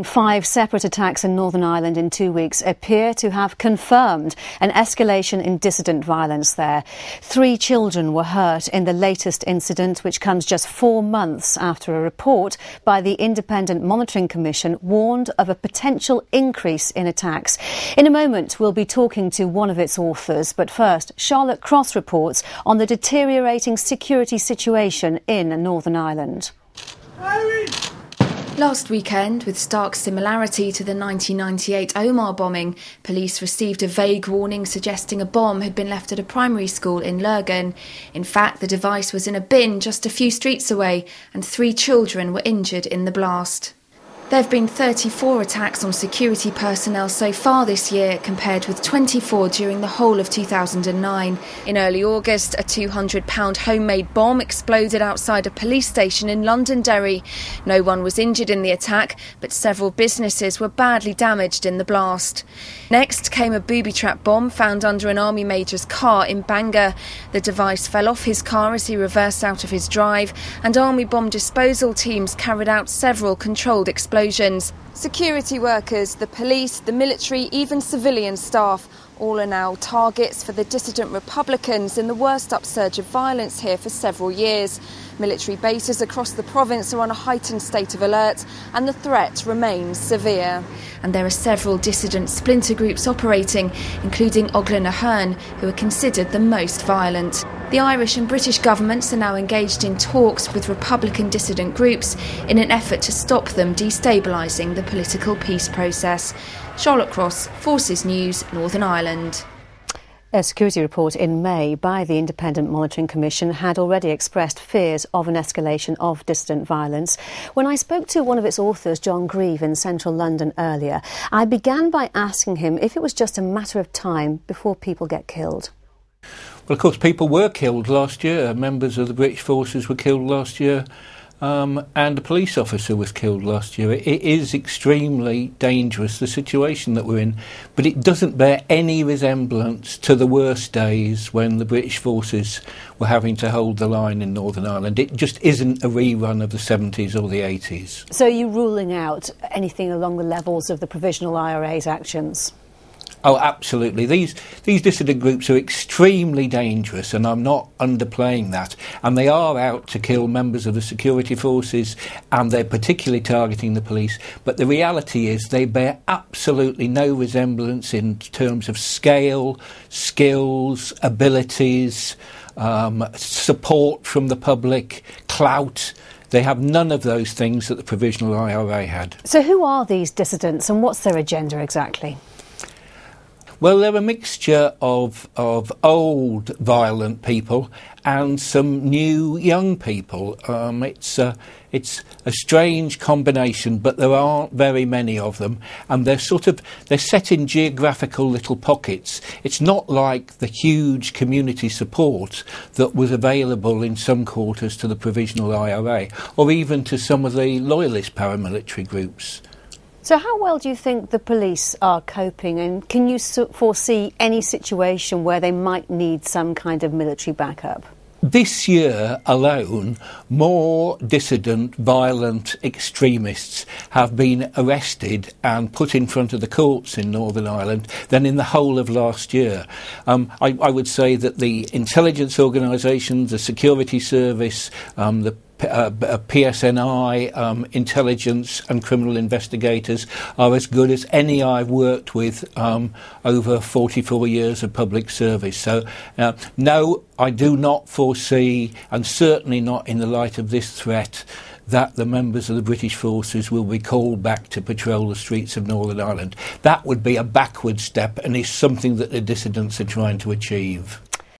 5 separate attacks in Northern Ireland in 2 weeks appear to have confirmed an escalation in dissident violence there. 3 children were hurt in the latest incident, which comes just 4 months after a report by the Independent Monitoring Commission warned of a potential increase in attacks. In a moment, we'll be talking to one of its authors, but first, Charlotte Cross reports on the deteriorating security situation in Northern Ireland. Last weekend, with stark similarity to the 1998 Omagh bombing, police received a vague warning suggesting a bomb had been left at a primary school in Lurgan. In fact, the device was in a bin just a few streets away, and 3 children were injured in the blast. There have been 34 attacks on security personnel so far this year, compared with 24 during the whole of 2009. In early August, a £200 homemade bomb exploded outside a police station in Londonderry. No one was injured in the attack, but several businesses were badly damaged in the blast. Next came a booby-trap bomb found under an army major's car in Bangor. The device fell off his car as he reversed out of his drive, and army bomb disposal teams carried out several controlled explosions. Security workers, the police, the military, even civilian staff, all are now targets for the dissident Republicans in the worst upsurge of violence here for several years. Military bases across the province are on a heightened state of alert, and the threat remains severe. And there are several dissident splinter groups operating, including Oglan Ahern, who are considered the most violent. The Irish and British governments are now engaged in talks with Republican dissident groups in an effort to stop them destabilising the political peace process. Charlotte Cross, Forces News, Northern Ireland. A security report in May by the Independent Monitoring Commission had already expressed fears of an escalation of dissident violence. When I spoke to one of its authors, John Grieve, in central London earlier, I began by asking him if it was just a matter of time before people get killed. Well, of course, people were killed last year. Members of the British forces were killed last year. And a police officer was killed last year. It is extremely dangerous, the situation that we're in, but it doesn't bear any resemblance to the worst days when the British forces were having to hold the line in Northern Ireland. It just isn't a rerun of the 70s or the 80s. So you're ruling out anything along the levels of the Provisional IRA's actions? Oh, absolutely. These dissident groups are extremely dangerous, and I'm not underplaying that. And they are out to kill members of the security forces, and they're particularly targeting the police. But the reality is they bear absolutely no resemblance in terms of scale, skills, abilities, support from the public, clout. They have none of those things that the Provisional IRA had. So who are these dissidents, and what's their agenda exactly? Well, they're a mixture of old violent people and some new young people. It's a strange combination, but there aren't very many of them, and they're set in geographical little pockets. It's not like the huge community support that was available in some quarters to the Provisional IRA, or even to some of the loyalist paramilitary groups. So how well do you think the police are coping, and can you foresee any situation where they might need some kind of military backup? This year alone, more dissident, violent extremists have been arrested and put in front of the courts in Northern Ireland than in the whole of last year. I would say that the intelligence organisations, the security service, the PSNI, intelligence and criminal investigators are as good as any I've worked with over 44 years of public service. So, no, I do not foresee, and certainly not in the light of this threat, that the members of the British forces will be called back to patrol the streets of Northern Ireland. That would be a backward step, and is something that the dissidents are trying to achieve.